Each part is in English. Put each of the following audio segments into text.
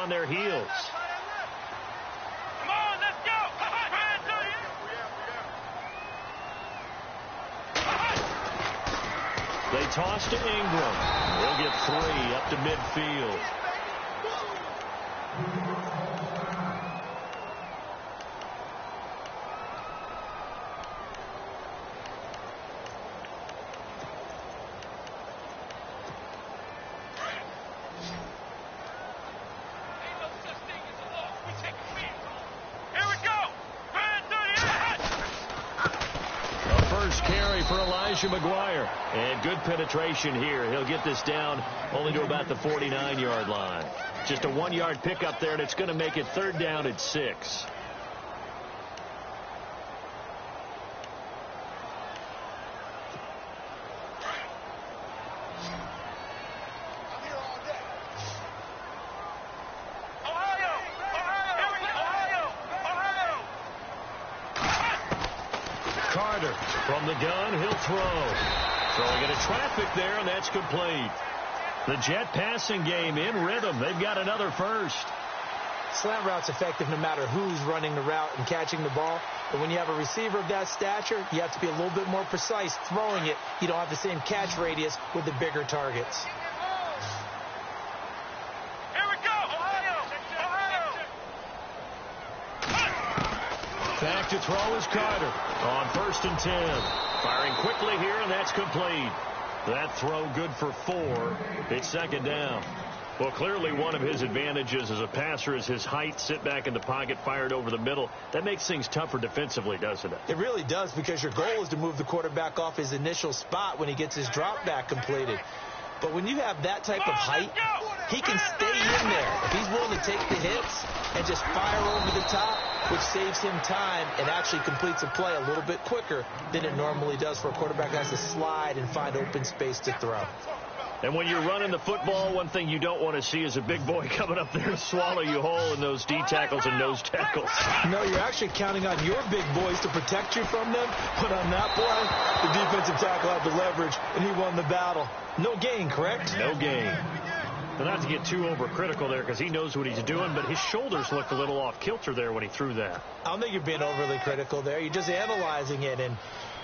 on their heels. Come on, let's go. They toss to Ingram. He'll get 3 up to midfield. McGuire, and good penetration here. He'll get this down only to about the 49-yard line. Just a 1-yard pickup there, and it's going to make it 3rd down at 6. Carter from the gun, he'll throw. Throwing into traffic there, and that's complete. The Jet passing game in rhythm. They've got another first. Slant route's effective no matter who's running the route and catching the ball. But when you have a receiver of that stature, you have to be a little bit more precise throwing it. You don't have the same catch radius with the bigger targets. Back to throw is Carter on 1st and 10. Firing quickly here, and that's complete. That throw good for 4. It's 2nd down. Well, clearly one of his advantages as a passer is his height. Sit back in the pocket, fired over the middle. That makes things tougher defensively, doesn't it? It really does, because your goal is to move the quarterback off his initial spot when he gets his drop back completed. But when you have that type of height, he can stay in there. If he's willing to take the hits and just fire over the top, which saves him time and actually completes a play a little bit quicker than it normally does for a quarterback that has to slide and find open space to throw. And when you're running the football, one thing you don't want to see is a big boy coming up there to swallow you whole in those D tackles and nose tackles. No, you're actually counting on your big boys to protect you from them. But on that play, the defensive tackle had the leverage, and he won the battle. No gain, correct? No gain. But not to get too overcritical there, because he knows what he's doing, but his shoulders looked a little off kilter there when he threw that. I don't think you're being overly critical there. You're just analyzing it, and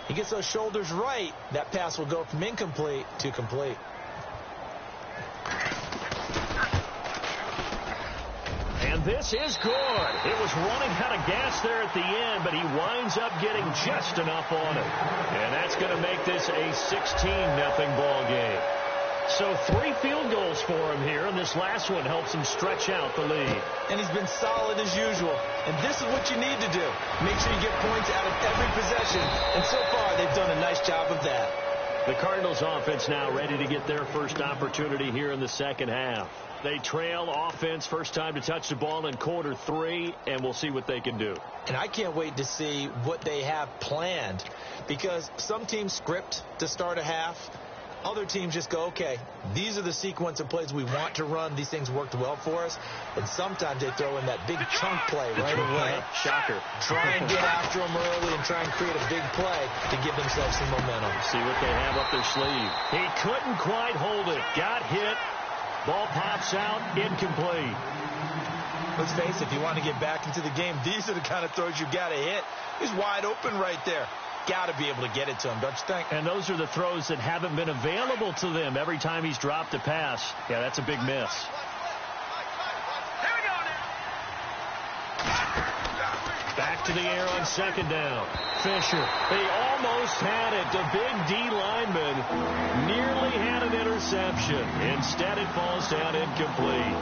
he gets those shoulders right. That pass will go from incomplete to complete. And this is good. It was running out of gas there at the end, but he winds up getting just enough on it. And that's going to make this a 16-0 ball game. So 3 field goals for him here, and this last one helps him stretch out the lead. And he's been solid as usual. And this is what you need to do. Make sure you get points out of every possession. And so far, they've done a nice job of that. The Cardinals offense now ready to get their first opportunity here in the second half. They trail offense, first time to touch the ball in quarter 3, and we'll see what they can do. And I can't wait to see what they have planned, because some teams script to start a half. Other teams just go, okay, these are the sequence of plays we want to run. These things worked well for us. And sometimes they throw in that big chunk play right away. Shocker. Try and get after them early and try and create a big play to give themselves some momentum. See what they have up their sleeve. He couldn't quite hold it. Got hit. Ball pops out. Incomplete. Let's face it, if you want to get back into the game, these are the kind of throws you got to hit. He's wide open right there. Got to be able to get it to him, don't you think? And those are the throws that haven't been available to them every time he's dropped a pass. Yeah, that's a big miss. Back to the air on 2nd down. Fisher, they almost had it. The big D lineman nearly had an interception. Instead, it falls down incomplete.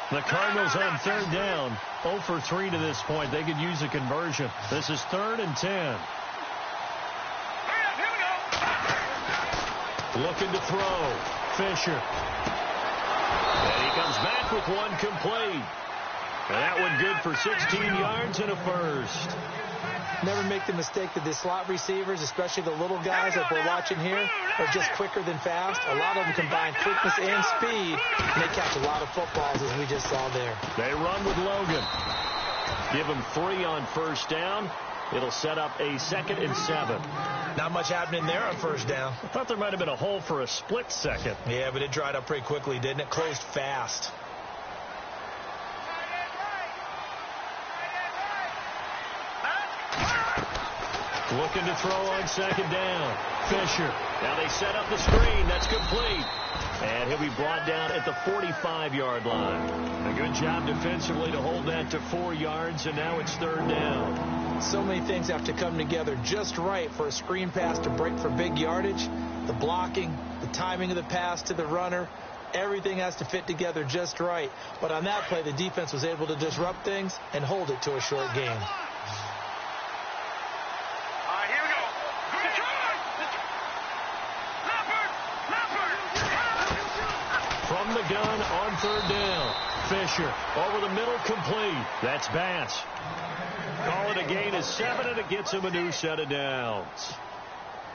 The Cardinals on 3rd down, 0 for 3 to this point. They could use a conversion. This is 3rd and 10. Looking to throw. Fisher. And he comes back with one complete. And that one good for 16 yards and a first. Never make the mistake that the slot receivers, especially the little guys like we're watching here, are just quicker than fast. A lot of them combine quickness and speed, and they catch a lot of footballs, as we just saw there. They run with Logan. Give him 3 on first down. It'll set up a 2nd and 7. Not much happening there on first down. I thought there might have been a hole for a split second. Yeah, but it dried up pretty quickly, didn't it? Closed fast. Looking to throw on 2nd down. Fisher. Now they set up the screen. That's complete. And he'll be brought down at the 45-yard line. A good job defensively to hold that to 4 yards, and now it's 3rd down. So many things have to come together just right for a screen pass to break for big yardage. The blocking, the timing of the pass to the runner, everything has to fit together just right. But on that play, the defense was able to disrupt things and hold it to a short game. From the gun on 3rd down. Fisher over the middle, complete. That's Bass. Call it a gain of 7, and it gets him a new set of downs.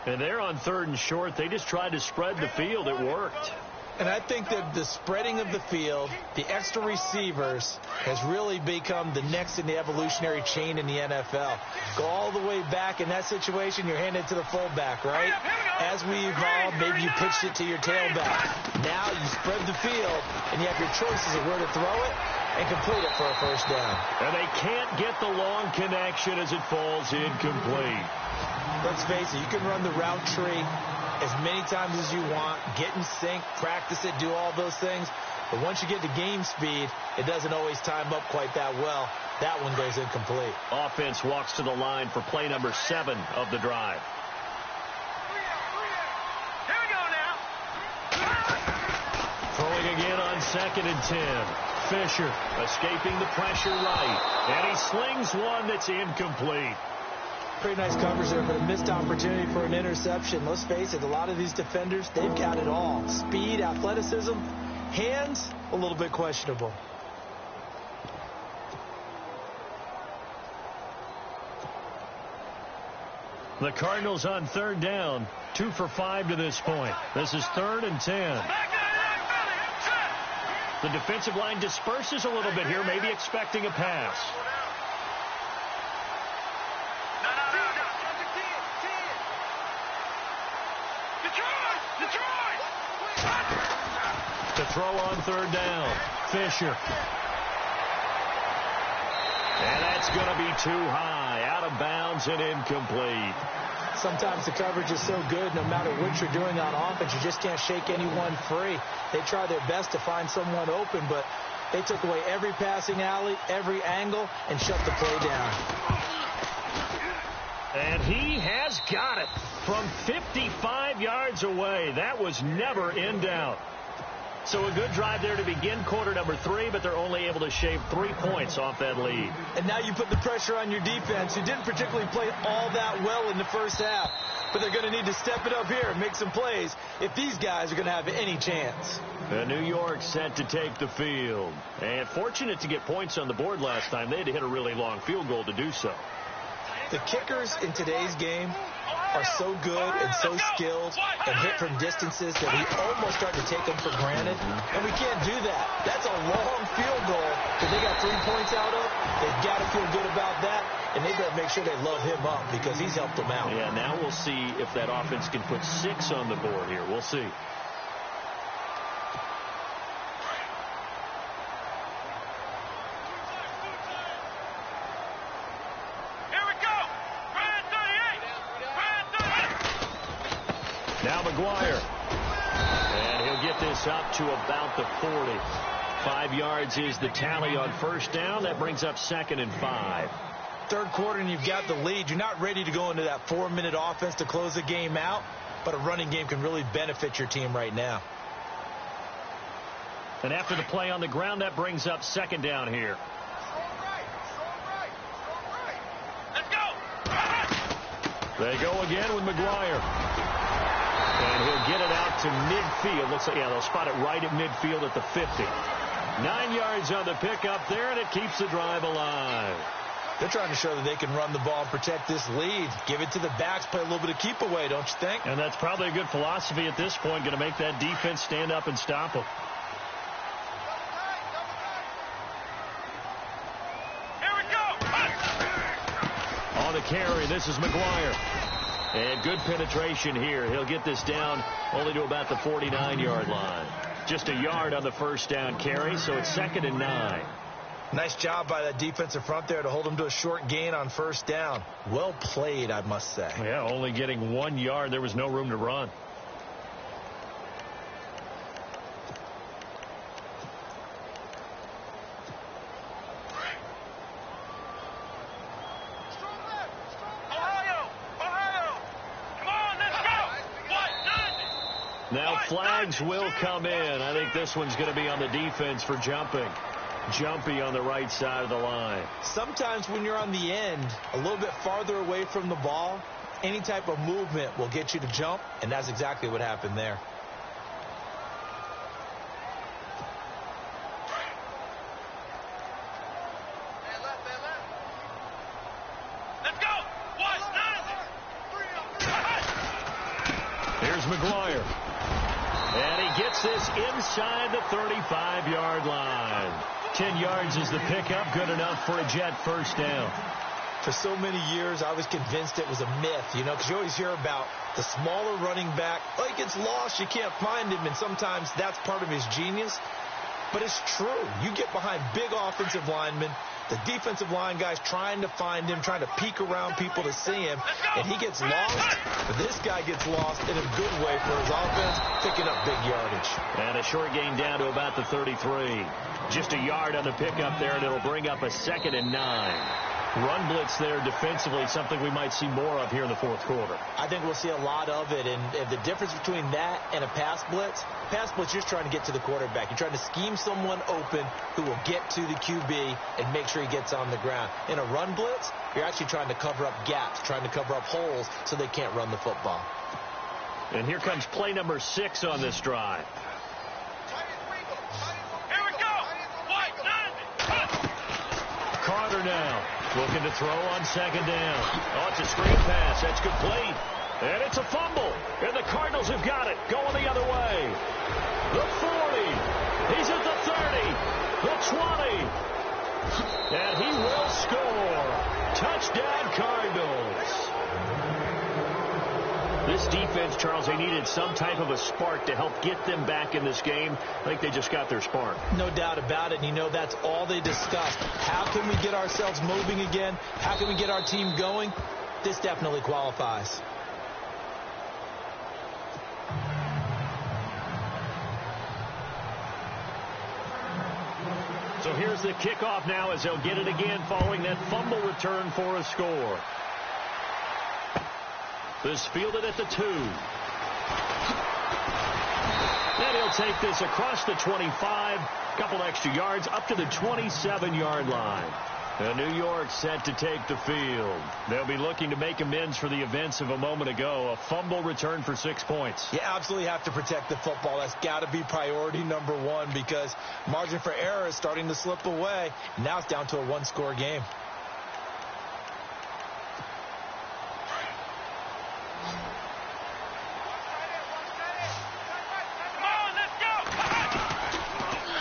And they're on 3rd and short. They just tried to spread the field. It worked. And I think that the spreading of the field, the extra receivers, has really become the next in the evolutionary chain in the NFL. Go all the way back in that situation, you're handed to the fullback, right? As we evolve, maybe you pitched it to your tailback. Now you spread the field, and you have your choices of where to throw it and complete it for a first down. And they can't get the long connection as it falls incomplete. Let's face it, you can run the route tree as many times as you want, get in sync, practice it, do all those things. But once you get to game speed, it doesn't always time up quite that well. That one goes incomplete. Offense walks to the line for play number 7 of the drive. Here we go now. Throwing again on 2nd and 10. Fisher escaping the pressure right. And he slings one that's incomplete. Pretty nice coverage there, but a missed opportunity for an interception. Let's face it, a lot of these defenders, they've got it all. Speed, athleticism, hands, a little bit questionable. The Cardinals on 3rd down, 2 for 5 to this point. This is 3rd and 10. The defensive line disperses a little bit here, maybe expecting a pass. To throw on 3rd down, Fisher. And that's going to be too high, out of bounds and incomplete. Sometimes the coverage is so good, no matter what you're doing on offense, you just can't shake anyone free. They try their best to find someone open, but they took away every passing alley, every angle, and shut the play down. And he has got it from 55 yards away. That was never in doubt. So a good drive there to begin quarter number 3, but they're only able to shave 3 points off that lead. And now you put the pressure on your defense, who didn't particularly play all that well in the first half. But they're going to need to step it up here and make some plays if these guys are going to have any chance. And New York set to take the field. And fortunate to get points on the board last time. They had to hit a really long field goal to do so. The kickers in today's game are so good and so skilled and hit from distances that we almost start to take them for granted. And we can't do that. That's a long field goal that they got 3 points out of. They've got to feel good about that, and they better make sure they love him up because he's helped them out. Yeah, now we'll see if that offense can put 6 on the board here. We'll see. Now McGuire. And he'll get this up to about the 40. 5 yards is the tally on first down. That brings up 2nd and 5. Third quarter and you've got the lead. You're not ready to go into that 4-minute offense to close the game out, but a running game can really benefit your team right now. And after the play on the ground, that brings up 2nd down here. Let's go. They go again with McGuire. And he'll get it out to midfield. Looks like, yeah, they'll spot it right at midfield at the 50. 9 yards on the pickup there, and it keeps the drive alive. They're trying to show that they can run the ball and protect this lead. Give it to the backs, play a little bit of keep away, don't you think? And that's probably a good philosophy at this point, going to make that defense stand up and stop them. Here we go. on the carry. This is McGuire. And good penetration here. He'll get this down only to about the 49-yard line. Just a yard on the first down carry, so it's 2nd and 9. Nice job by that defensive front there to hold him to a short gain on first down. Well played, I must say. Yeah, only getting 1 yard. There was no room to run. Now flags will come in. I think this one's going to be on the defense for jumping. Jumpy on the right side of the line. Sometimes when you're on the end, a little bit farther away from the ball, any type of movement will get you to jump, and that's exactly what happened there. Let's go. Here's McGuire. And he gets this inside the 35-yard line. 10 yards is the pickup. Good enough for a Jet first down. For so many years, I was convinced it was a myth, because you always hear about the smaller running back. Oh, he gets lost. You can't find him, and sometimes that's part of his genius. But it's true. You get behind big offensive linemen, the defensive line guys trying to find him, trying to peek around people to see him, and he gets lost. But this guy gets lost in a good way for his offense, picking up big yardage. And a short gain down to about the 33. Just a yard on the pickup there, and it'll bring up a 2nd and 9. Run blitz there defensively, something we might see more of here in the fourth quarter. I think we'll see a lot of it, and the difference between that and a pass blitz, you're just trying to get to the quarterback. You're trying to scheme someone open who will get to the QB and make sure he gets on the ground. In a run blitz, you're actually trying to cover up gaps, trying to cover up holes so they can't run the football. And here comes play number 6 on this drive. Here we go. Carter now looking to throw on 2nd down. Oh, it's a screen pass. That's complete. And it's a fumble. And the Cardinals have got it. Going the other way. The 40. He's at the 30. The 20. And he will score. Touchdown, Cardinals. This defense, Charles, they needed some type of a spark to help get them back in this game. I think they just got their spark. No doubt about it. And that's all they discussed. How can we get ourselves moving again? How can we get our team going? This definitely qualifies. So here's the kickoff now as they'll get it again following that fumble return for a score. This fielded at the 2. And he'll take this across the 25. Couple extra yards up to the 27-yard line. And New York set to take the field. They'll be looking to make amends for the events of a moment ago. A fumble return for 6 points. You absolutely have to protect the football. That's got to be priority number 1 because margin for error is starting to slip away. Now it's down to a 1-score game.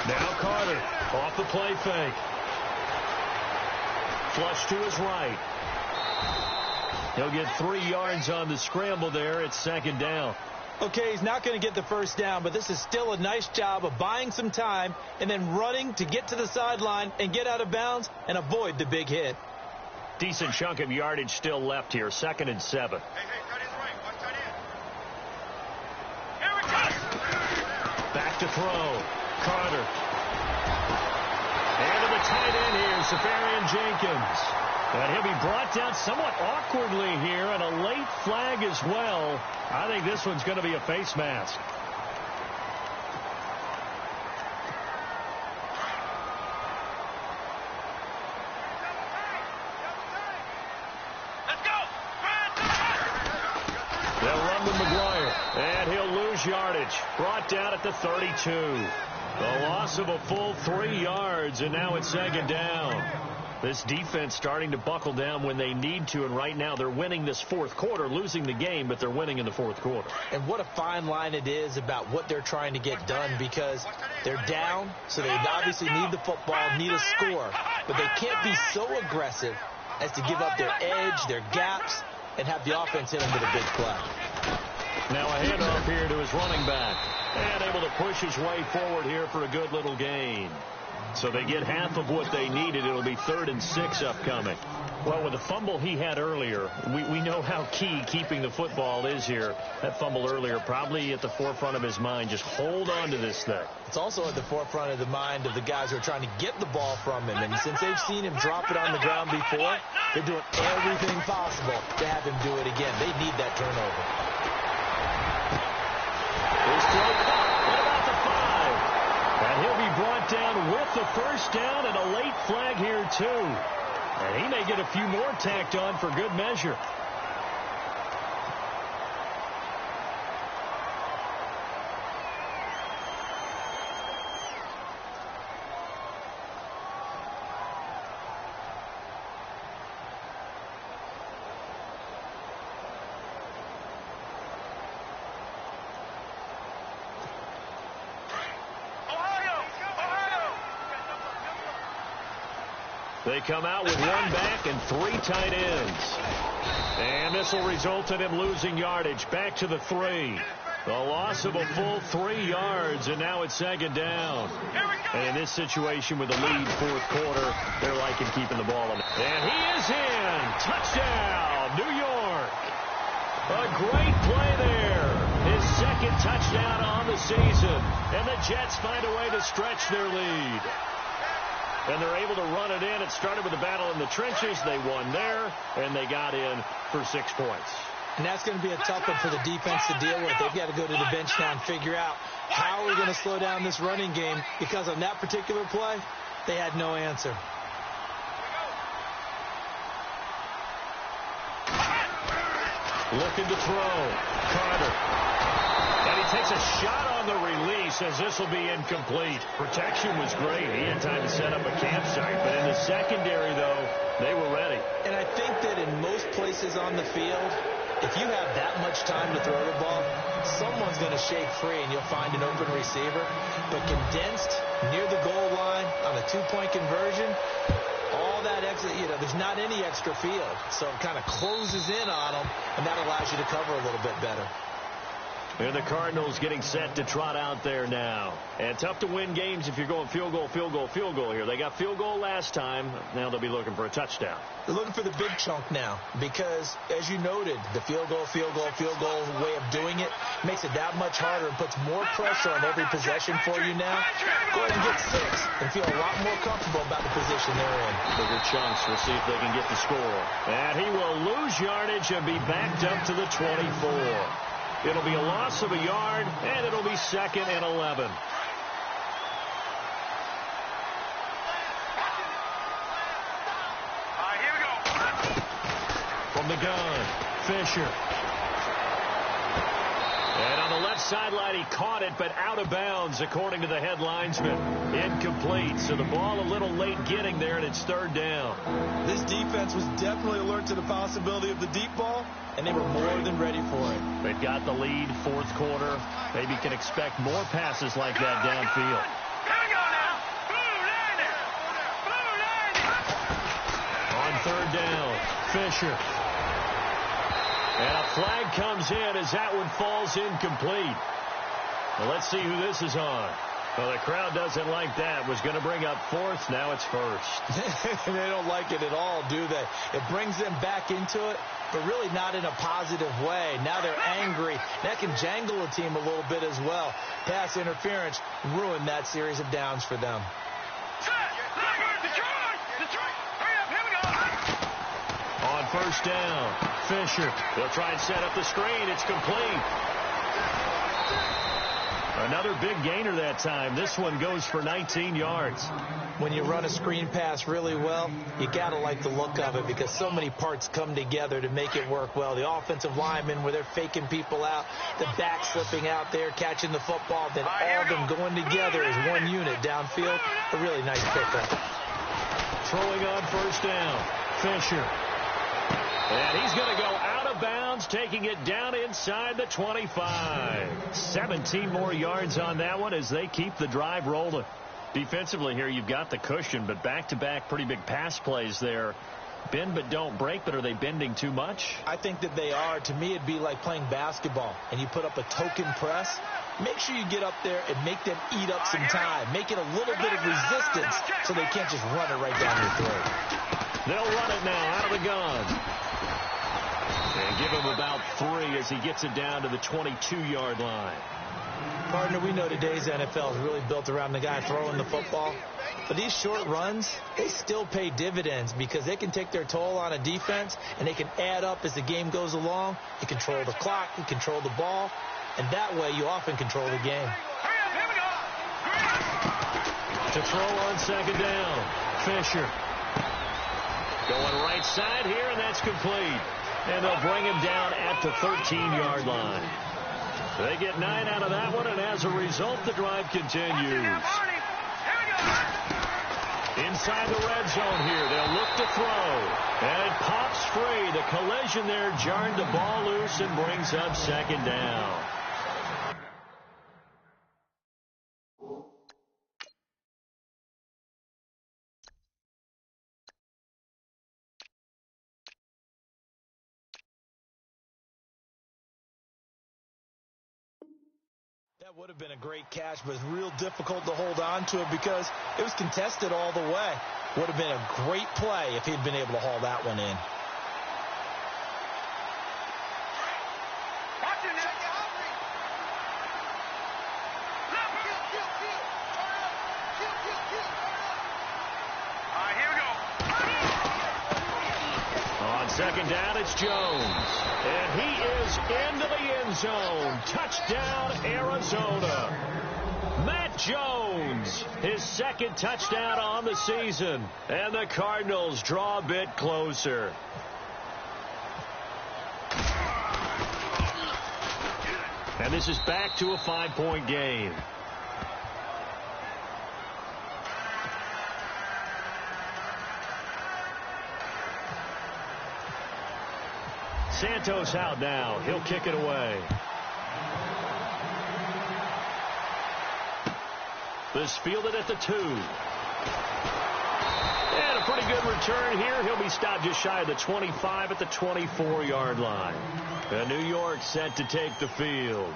Now Carter off the play fake. Flush to his right. He'll get 3 yards on the scramble there. It's 2nd down. Okay, he's not going to get the first down, but this is still a nice job of buying some time and then running to get to the sideline and get out of bounds and avoid the big hit. Decent chunk of yardage still left here. 2nd and 7. Hey, tight end right. Watch tight end. Here we go. Back to throw. Carter. And to the tight end here, Safarian Jenkins. And he'll be brought down somewhat awkwardly here, and a late flag as well. I think this one's going to be a face mask. Let's go. They'll run with McGuire, and he'll lose yardage. Brought down at the 32. The loss of a full 3 yards, and now it's 2nd down. This defense starting to buckle down when they need to, and right now they're winning this fourth quarter, losing the game, but they're winning in the fourth quarter. And what a fine line it is about what they're trying to get done because they're down, so they obviously need the football, need a score, but they can't be so aggressive as to give up their edge, their gaps, and have the offense hit them with a big play. Now a handoff here to his running back. And able to push his way forward here for a good little gain. So they get half of what they needed. It'll be 3rd and 6 upcoming. Well, with the fumble he had earlier, we know how key keeping the football is here. That fumble earlier probably at the forefront of his mind. Just hold on to this thing. It's also at the forefront of the mind of the guys who are trying to get the ball from him. And since they've seen him drop it on the ground before, they're doing everything possible to have him do it again. They need that turnover. He's throw caught at about the 5. And he'll be brought down with the first down and a late flag here, too. And he may get a few more tacked on for good measure. They come out with 1 back and 3 tight ends. And this will result in him losing yardage. Back to the 3. The loss of a full 3 yards, and now it's 2nd down. And in this situation with the lead 4th quarter, they're liking keeping the ball on. And he is in. Touchdown, New York. A great play there. His 2nd touchdown on the season. And the Jets find a way to stretch their lead. And they're able to run it in. It started with a battle in the trenches. They won there, and they got in for 6 points. And that's going to be a tough one for the defense to deal with. They've got to go to the bench now and figure out how we're going to slow down this running game, because on that particular play, they had no answer. Looking to throw. Carter. And he takes a shot on the release as this will be incomplete. Protection was great. He had time to set up a campsite. But in the secondary, though, they were ready. And I think that in most places on the field, if you have that much time to throw the ball, someone's going to shake free and you'll find an open receiver. But condensed near the goal line on a 2-point conversion, all that extra, there's not any extra field. So it kind of closes in on them, and that allows you to cover a little bit better. And the Cardinals getting set to trot out there now. And tough to win games if you're going field goal, field goal, field goal here. They got field goal last time. Now they'll be looking for a touchdown. They're looking for the big chunk now because, as you noted, the field goal way of doing it makes it that much harder and puts more pressure on every possession for you now. Go ahead and get 6 and feel a lot more comfortable about the position they're in. Bigger chunks. We'll see if they can get the score. And he will lose yardage and be backed up to the 24. It'll be a loss of a yard, and it'll be 2nd and 11. Here we go. From the gun, Fisher. And on the left sideline, he caught it, but out of bounds, according to the head linesman. Incomplete. So the ball a little late getting there, and it's 3rd down. This defense was definitely alert to the possibility of the deep ball, and they were more than ready for it. They've got the lead, 4th quarter. Maybe can expect more passes like that downfield. Here we go now. Blue line. On 3rd down, Fisher. And a flag comes in as that one falls incomplete. Well, let's see who this is on. Well, the crowd doesn't like that. Was going to bring up 4th. Now it's 1st. They don't like it at all, do they? It brings them back into it, but really not in a positive way. Now they're angry. That can jangle a team a little bit as well. Pass interference ruined that series of downs for them. Detroit. Hurry up. Here we go. On 1st down, Fisher. They'll try and set up the screen. It's complete. Another big gainer that time. This one goes for 19 yards. When you run a screen pass really well, you got to like the look of it because so many parts come together to make it work well. The offensive linemen, where they're faking people out, the back slipping out there, catching the football, then all of them going together as one unit downfield. A really nice pickup. Throwing on 1st down, Fisher. And he's going to go out of bounds, taking it down inside the 25. 17 more yards on that one as they keep the drive rolling. Defensively here, you've got the cushion, but back-to-back pretty big pass plays there. Bend but don't break, but are they bending too much? I think that they are. To me, it'd be like playing basketball, and you put up a token press. Make sure you get up there and make them eat up some time. Make it a little bit of resistance so they can't just run it right down your throat. They'll run it now out of the gun. And give him about 3 as he gets it down to the 22-yard line. Partner, we know today's NFL is really built around the guy throwing the football. But these short runs, they still pay dividends because they can take their toll on a defense, and they can add up as the game goes along. You control the clock, you control the ball, and that way you often control the game. To throw on second down, Fisher. Going right side here, and that's complete. And they'll bring him down at the 13-yard line. They get 9 out of that one, and as a result, the drive continues. Inside the red zone here, they'll look to throw. And it pops free. The collision there jarred the ball loose and brings up second down. That would have been a great catch, but it's real difficult to hold on to it because it was contested all the way. Would have been a great play if he'd been able to haul that one in. On second down, it's Jones. And he is into the end zone. Touchdown, Arizona. Matt Jones, his second touchdown on the season. And the Cardinals draw a bit closer. And this is back to a 5-point game. Santos out now. He'll kick it away. This fielded at the 2. And a pretty good return here. He'll be stopped just shy of the 25 at the 24-yard line. And New York set to take the field.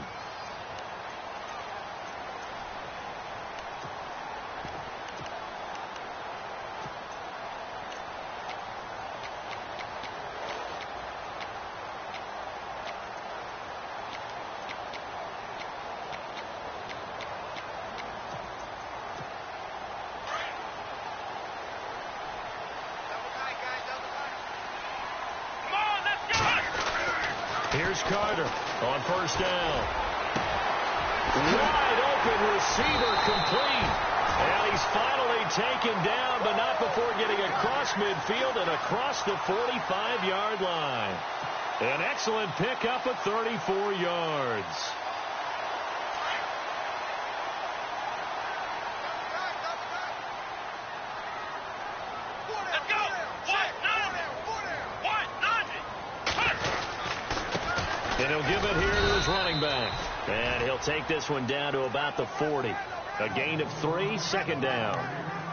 Here's Carter on first down. Wide open receiver complete. And he's finally taken down, but not before getting across midfield and across the 45-yard line. An excellent pickup of 34 yards. And he'll give it here to his running back. And he'll take this one down to about the 40. A gain of 3, second down.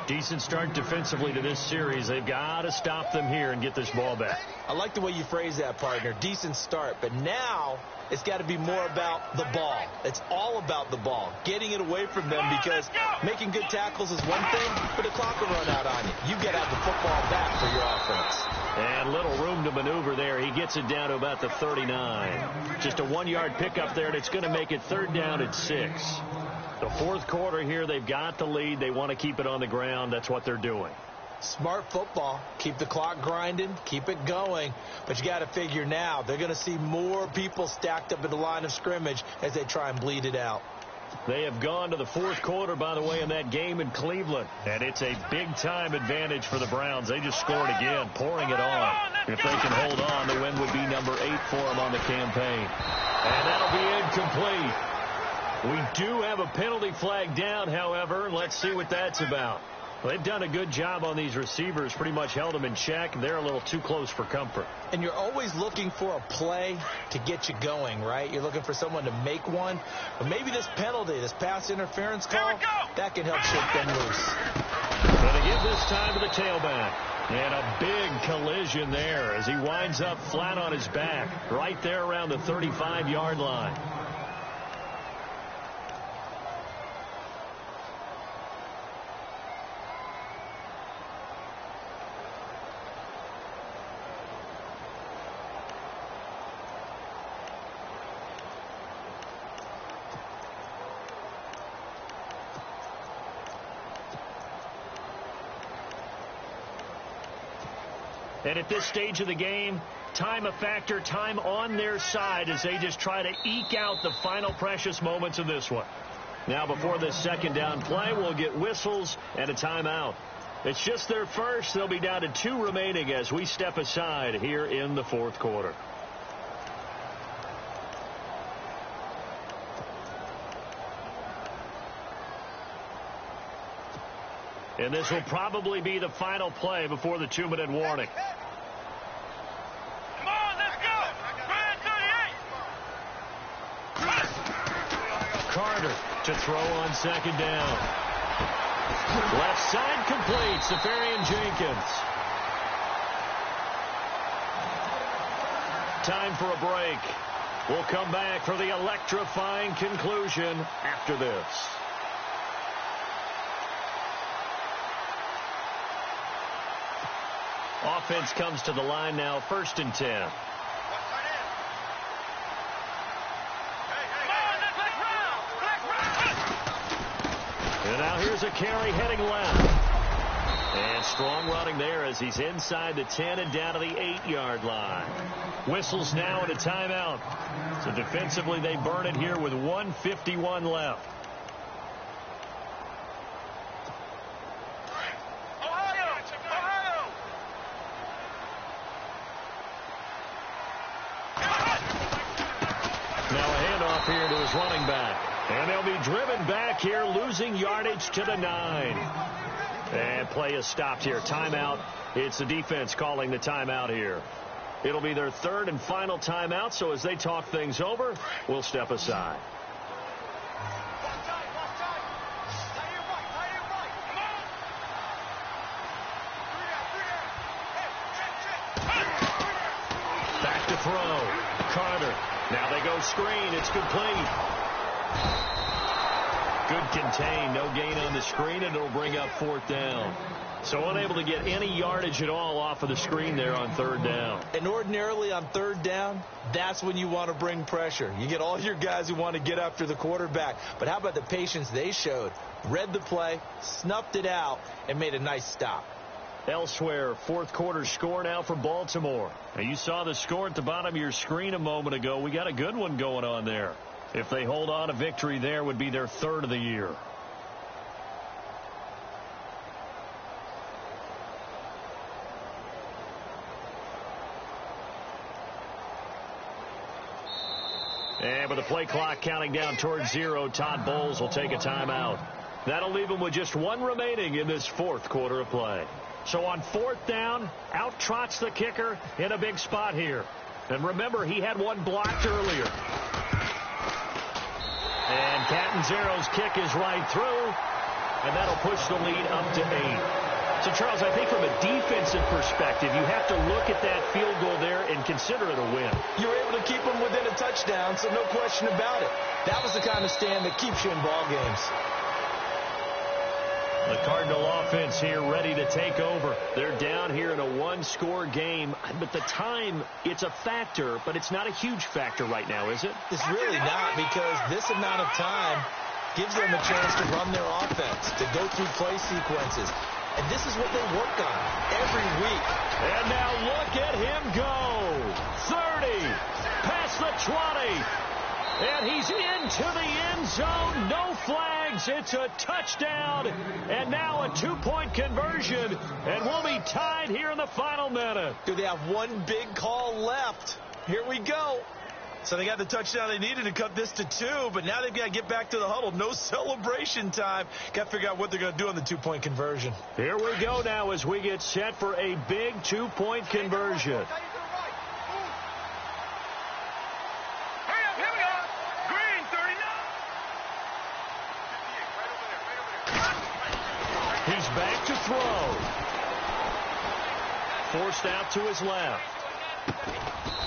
Decent start defensively to this series. They've got to stop them here and get this ball back. I like the way you phrase that, partner. Decent start. But now it's got to be more about the ball. It's all about the ball. Getting it away from them because making good tackles is one thing, but the clock will run out on you. You've got to have the football back for your offense. And little room to maneuver there. He gets it down to about the 39. Just a 1-yard pickup there, and it's going to make it third down at 6. The fourth quarter here, they've got the lead. They want to keep it on the ground. That's what they're doing. Smart football. Keep the clock grinding. Keep it going. But you got to figure now they're going to see more people stacked up at the line of scrimmage as they try and bleed it out. They have gone to the fourth quarter, by the way, in that game in Cleveland. And it's a big-time advantage for the Browns. They just scored again, pouring it on. If they can hold on, the win would be number 8 for them on the campaign. And that'll be incomplete. We do have a penalty flag down, however. Let's see what that's about. Well, they've done a good job on these receivers, pretty much held them in check. They're a little too close for comfort. And you're always looking for a play to get you going, right? You're looking for someone to make one. But maybe this penalty, this pass interference call, that can help shake them loose. Going to give this time to the tailback. And a big collision there as he winds up flat on his back right there around the 35-yard line. And at this stage of the game, time a factor, time on their side as they just try to eke out the final precious moments of this one. Now before this second down play, we'll get whistles and a timeout. It's just their first. They'll be down to 2 remaining as we step aside here in the fourth quarter. And this will probably be the final play before the 2-minute warning. Come on, let's go! Ryan 38! Carter to throw on second down. Left side complete. Safarian Jenkins. Time for a break. We'll come back for the electrifying conclusion after this. Offense comes to the line now, 1st and 10. And now here's a carry heading left. And strong running there as he's inside the 10 and down to the 8-yard line. Whistles now and a timeout. So defensively they burn it here with 1:51 left. Here to his running back. And they'll be driven back here, losing yardage to the 9. And play is stopped here. Timeout. It's the defense calling the timeout here. It'll be their 3rd and final timeout, so as they talk things over, we'll step aside. Back to throw. Carter. Now they go screen. It's complete. Good contain. No gain on the screen, and it'll bring up 4th down. So unable to get any yardage at all off of the screen there on 3rd down. And ordinarily on 3rd down, that's when you want to bring pressure. You get all your guys who want to get after the quarterback. But how about the patience they showed? Read the play, snuffed it out, and made a nice stop. Elsewhere, 4th quarter score now for Baltimore. Now you saw the score at the bottom of your screen a moment ago. We got a good one going on there. If they hold on, a victory there would be their 3rd of the year. And with the play clock counting down towards 0, Todd Bowles will take a timeout. That'll leave him with just 1 remaining in this 4th quarter of play. So on 4th down, out trots the kicker in a big spot here. And remember, he had one blocked earlier. And Catanzaro's kick is right through, and that'll push the lead up to 8. So, Charles, I think from a defensive perspective, you have to look at that field goal there and consider it a win. You were able to keep them within a touchdown, so no question about it. That was the kind of stand that keeps you in ball games. The Cardinal offense here ready to take over. They're down here in a 1-score game. But the time, it's a factor, but it's not a huge factor right now, is it? It's really not, because this amount of time gives them a chance to run their offense, to go through play sequences. And this is what they work on every week. And now look at him go. 30, past the 20. And he's into the end zone. No flags. It's a touchdown. And now a 2-point conversion. And we'll be tied here in the final minute. Do they have one big call left? Here we go. So they got the touchdown they needed to cut this to 2, but now they've got to get back to the huddle. No celebration time. Got to figure out what they're going to do on the 2-point conversion. Here we go now as we get set for a big 2-point conversion. He's back to throw. forced out to his left.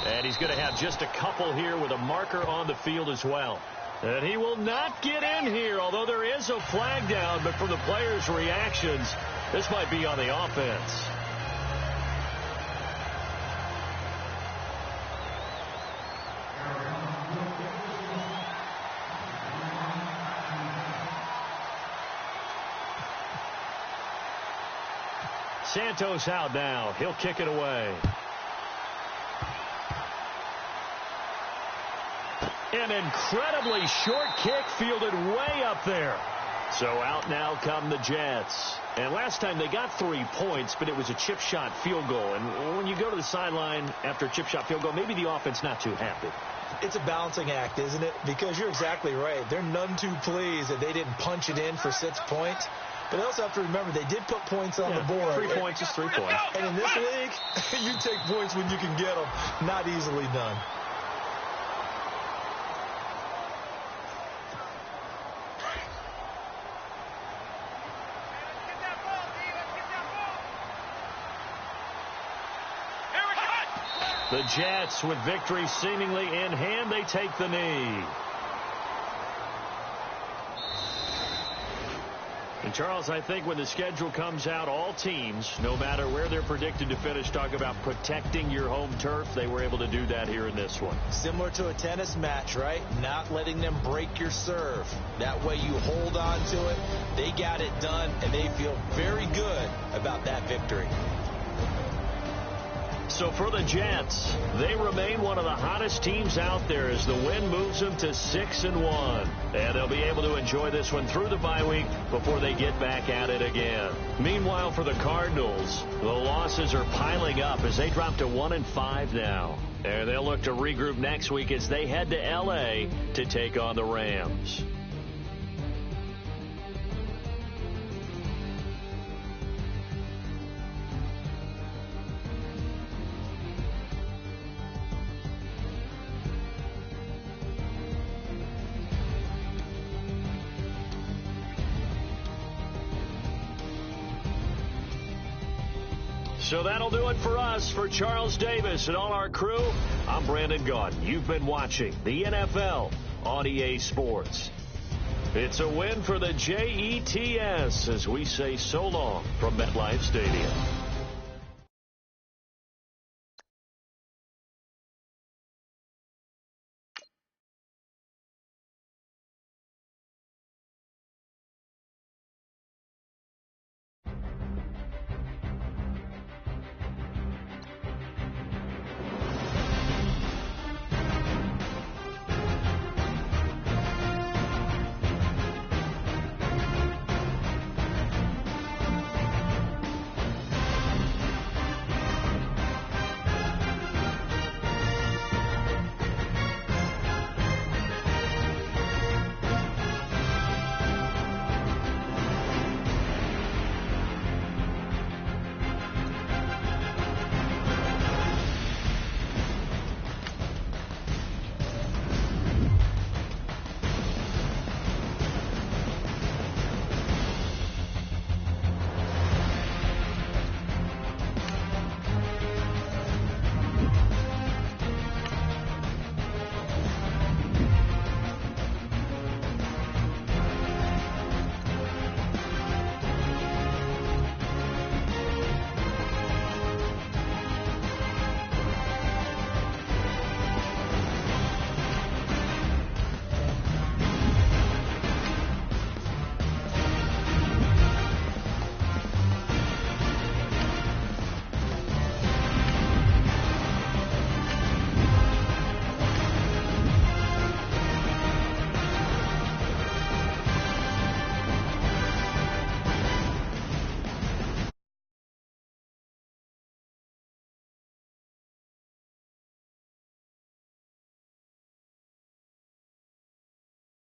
And he's going to have just a couple here with a marker on the field as well. And he will not get in here, although there is a flag down. But from the players' reactions, this might be on the offense. Santos out now. He'll kick it away. An incredibly short kick fielded way up there. So out now come the Jets. And last time they got 3 points, but it was a chip shot field goal. And when you go to the sideline after a chip shot field goal, maybe the offense not too happy. It's a balancing act, isn't it? Because you're exactly right. They're none too pleased that they didn't punch it in for 6 points. But they also have to remember they did put points on the board. 3 points is 3 points. And in this league, you take points when you can get them. Not easily done. The Jets, with victory seemingly in hand, they take the knee. And, Charles, I think when the schedule comes out, all teams, no matter where they're predicted to finish, talk about protecting your home turf. They were able to do that here in this one. Similar to a tennis match, right? Not letting them break your serve. That way you hold on to it. They got it done, and they feel very good about that victory. So for the Jets, they remain one of the hottest teams out there as the win moves them to 6-1. And they'll be able to enjoy this one through the bye week before they get back at it again. Meanwhile, for the Cardinals, the losses are piling up as they drop to 1-5 now. And they'll look to regroup next week as they head to L.A. to take on the Rams. So that'll do it for us. For Charles Davis and all our crew, I'm Brandon Gaudin. You've been watching the NFL on EA Sports. It's a win for the Jets as we say so long from MetLife Stadium.